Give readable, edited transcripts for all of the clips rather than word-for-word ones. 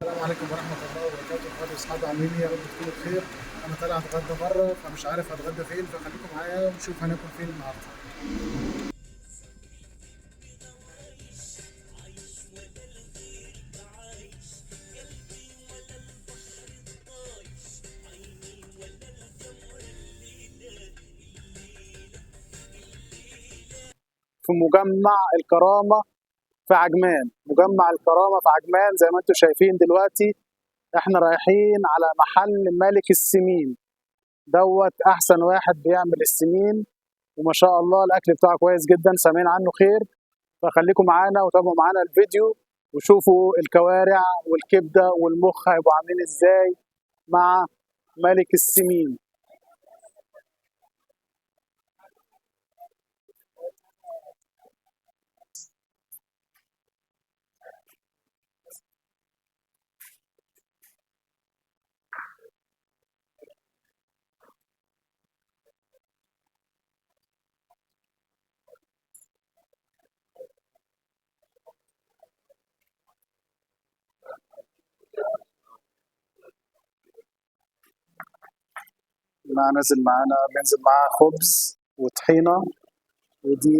السلام عليكم ورحمة الله وبركاته، اخواتي واصحابي عاملين ايه؟ يا رب تكونوا بخير. انا طالع اتغدى بره فمش عارف اتغدى فين، فخليكم معايا ونشوف هناكل فين النهارده. في مجمع الكرامة في عجمان، مجمع الكرامة في عجمان زي ما انتم شايفين دلوقتي. احنا رايحين على محل ملك السمين دوت، احسن واحد بيعمل السمين، وما شاء الله الاكل بتاعه كويس جدا، سامعين عنه خير. فخليكم معانا وتابعوا معانا الفيديو وشوفوا الكوارع والكبده والمخ هيبقوا عاملين ازاي مع ملك السمين. نازل معانا، بينزل معاه خبز وطحينه، ودي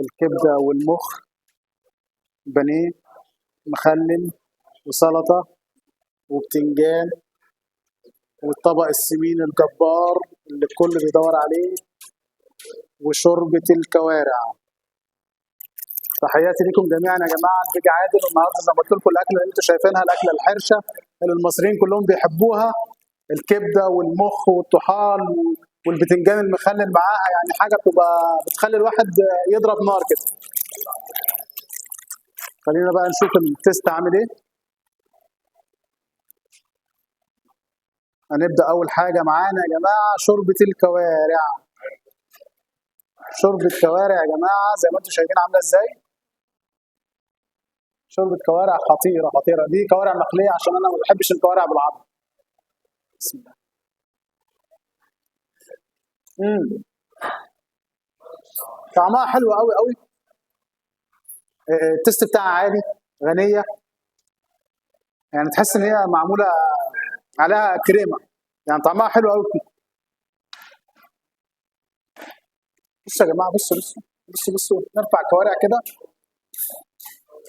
الكبده والمخ، بانيه مخلل وسلطه وبتنجان، والطبق السمين الجبار اللي الكل بيدور عليه، وشوربه الكوارع. تحياتي لكم جميعا يا جماعه، البيج عادل. والنهارده زي ما قلت لكم الاكله اللي انتم شايفينها، الاكله الحرشه اللي المصريين كلهم بيحبوها، الكبده والمخ والطحال والبتنجان المخلل معاها، يعني حاجه بتبقى بتخلي الواحد يضرب نار كده. خلينا بقى نشوف التيست عامل ايه. هنبدا اول حاجه معانا يا جماعه شوربه الكوارع. شوربه كوارع يا جماعه زي ما انتم شايفين عامله ازاي. شوربه كوارع خطيره خطيره، دي كوارع مخليه عشان انا ما بحبش الكوارع بالعظم. بسم الله. امم طعمها حلو قوي قوي. التيست بتاعها عالي، غنيه، يعني تحس ان هي معموله عليها كريمه، يعني طعمها حلو قوي. بصوا يا جماعه، بصوا بصوا بصوا بصوا، نرفع الكوارع كده.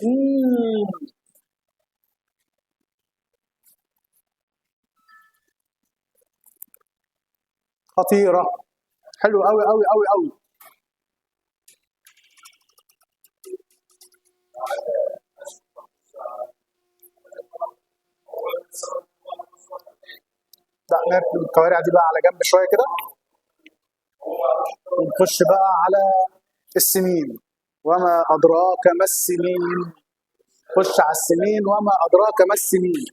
مم. خطيره، حلو قوي قوي قوي قوي. لا، نركن الكوارع دي بقى على جنب شويه كده، ونخش بقى على السمين. وما ادراك ما السمين. خش على السمين، وما ادراك ما السمين.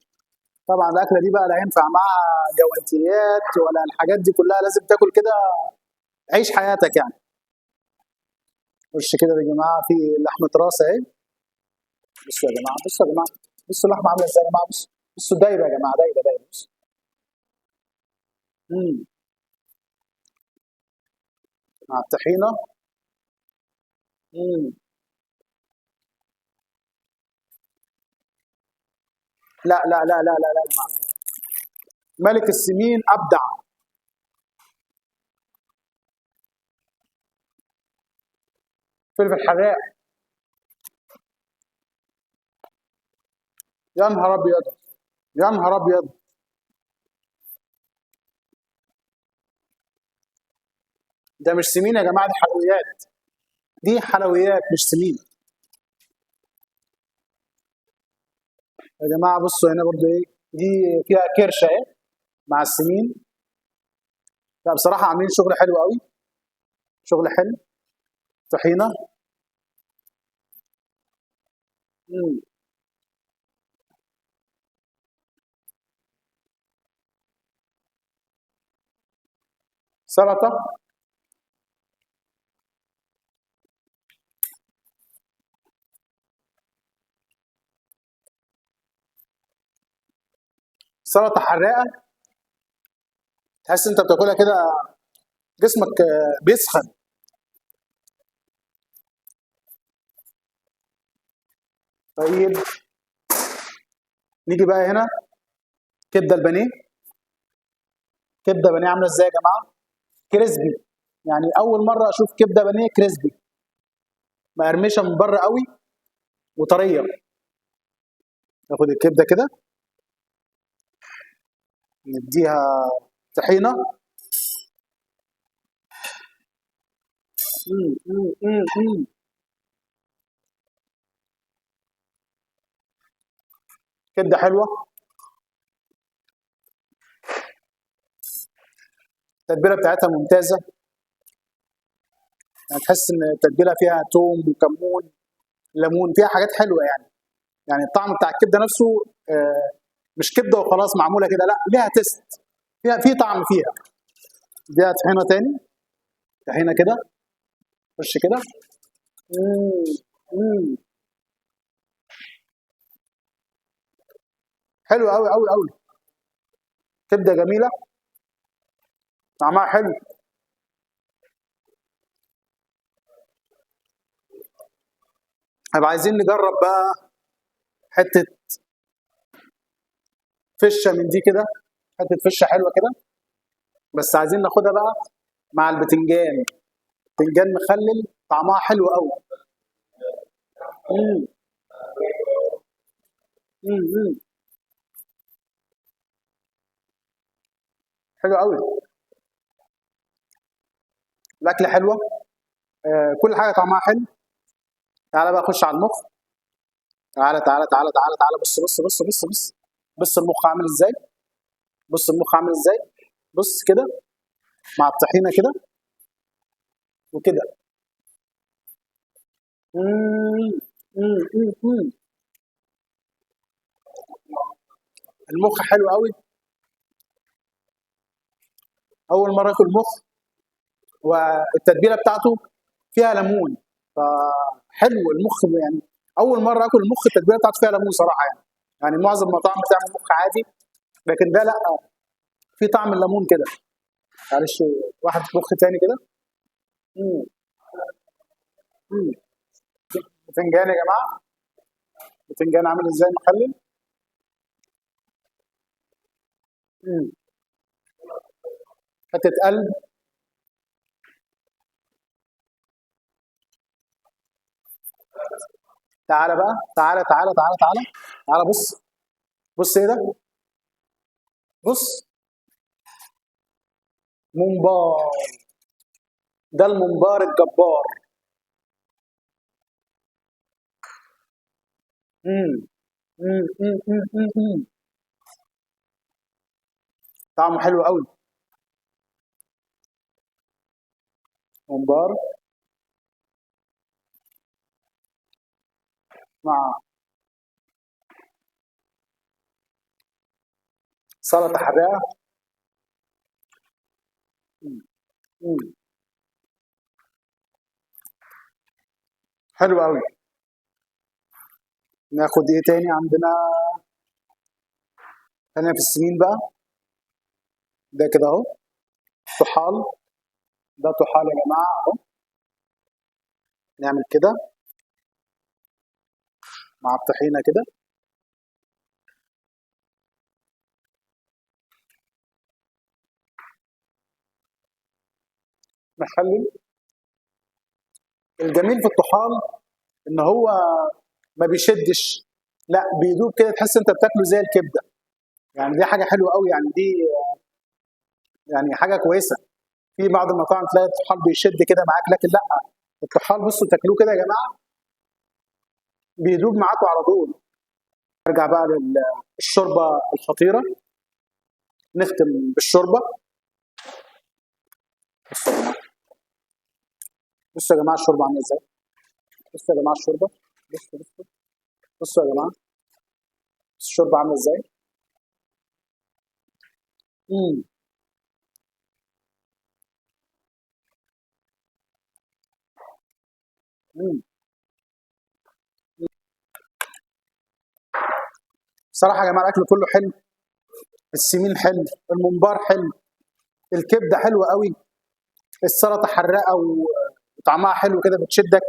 طبعا الاكله دي بقى لا ينفع معاها جوانتيات ولا الحاجات دي كلها، لازم تاكل كده، عيش حياتك يعني. خش كده يا جماعه في لحمه راس اهي. بصوا يا جماعه، بصوا يا جماعه، بصوا اللحمه عامله ازاي يا جماعه، بصوا بصوا دايره يا جماعه، دايره دايره، بصوا. مم. مع الطحينه. مم. لا لا لا لا لا لا يا جماعه، ملك السمين ابدع. فلفل حراق، يا نهار ابيض، يا نهار ابيض. ده مش سمين يا جماعه، دي حلويات، دي حلويات مش سمين. يا جماعه بصوا هنا برضو ايه، دي فيها كرشه اهي مع السمين. لا بصراحه عاملين شغل حلو قوي، شغل حلو. طحينه. مم. سلطه. سلطه حراقه، تحس انت بتاكلها كده جسمك بيسخن. طيب نيجي بقى هنا كبده البانيه. كبده بانيه عامله ازاي يا جماعه؟ كريسبي. يعني اول مره اشوف كبده بانيه كريسبي، مقرمشه من بره قوي وطريه. ناخد الكبده كده، نديها طحينه. مم، مم، مم، مم. كبده حلوه، التتبيله بتاعتها ممتازه. يعني تحس ان التتبيله فيها توم وكمون، ليمون، فيها حاجات حلوه يعني. يعني الطعم بتاع الكبده نفسه مش كبده وخلاص معموله كده، لا ليها تيست، فيها في طعم فيها. اديها طحينه تاني، طحينه كده، خش كده. مم، مم. حلو قوي قوي قوي. كبده جميله، طعمها حلو. هيبقى عايزين نجرب بقى حته فشه من دي كده، حته فشه حلوه كده، بس عايزين ناخدها بقى مع البتنجان. بتنجان مخلل، طعمها حلو قوي. مم، مم، مم. حلو قوي. الاكل حلوه، كل حاجه طعمها حلو. تعالى بقى خش على المخ. تعالى تعالى تعالى تعالى تعالى، بص بص بص بص بص. بص المخ عامل ازاي. بص المخ عامل ازاي. بص كده، مع الطحينه كده وكده. مم، مم، مم، مم. المخ حلو قوي. اول مره اكل مخ، والتتبيله بتاعته فيها ليمون، فحلو المخ يعني. اول مره اكل المخ التتبيله بتاعته فيها ليمون صراحه يعني. يعني معظم المطاعم بتعمل مخ عادي، لكن ده لا، في طعم الليمون كده. معلش، واحد مخ تاني كده. مم، مم. بتنجان يا جماعه، بتنجان عامل ازاي مخلل. مم. حته قلب. تعالى بقى، تعالى تعالى تعالى تعالى. تعالى بص. بص ايه ده. بص، ممبار. ده الممبار الجبار. مم. مم. مم. مم. مم. مم. طعمه حلو قوي. ممبار مع سلطه حراقه. مم. مم. حلو قوي. ناخد ايه تاني عندنا؟ خلينا في السمين بقى. ده كده اهو طحال. ده طحال يا جماعه اهو. نعمل كده مع الطحينه كده. نخلي. الجميل في الطحال ان هو ما بيشدش، لا بيدوب كده، تحس انت بتاكله زي الكبده. يعني دي حاجه حلوه قوي يعني، دي يعني حاجه كويسه. في بعض المطاعم تلاقي الطحال بيشد كده معاك، لكن لا، الطحال بصوا تاكلوه كده يا جماعه، بيدوب معاكم على طول. ارجع بقى للشوربه الخطيره. نختم بالشوربه. بصوا يا جماعه، بصوا يا جماعه الشوربه عامله ازاي. بصوا يا جماعه الشوربه. بصوا بصوا. بصوا يا جماعه الشوربه عامله ازاي. امم. امم. بصراحه يا جماعه الاكل كله حلو. السمين حلو، الممبار حلو، الكبده حلوه قوي، السلطه حراقه وطعمها حلو كده بتشدك،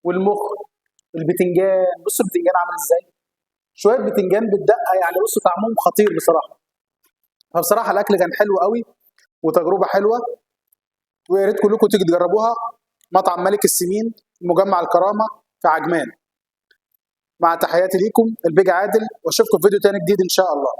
والمخ، البتنجان. بص البتنجان عامل ازاي. شويه بتنجان بالدقه، يعني بصوا طعمهم خطير بصراحه. فبصراحه الاكل كان حلو قوي وتجربه حلوه، ويا ريت كلكم تيجي تجربوها. مطعم ملك السمين، مجمع الكرامه في عجمان. مع تحياتي ليكم البيج عادل، واشوفكم في فيديو تاني جديد ان شاء الله.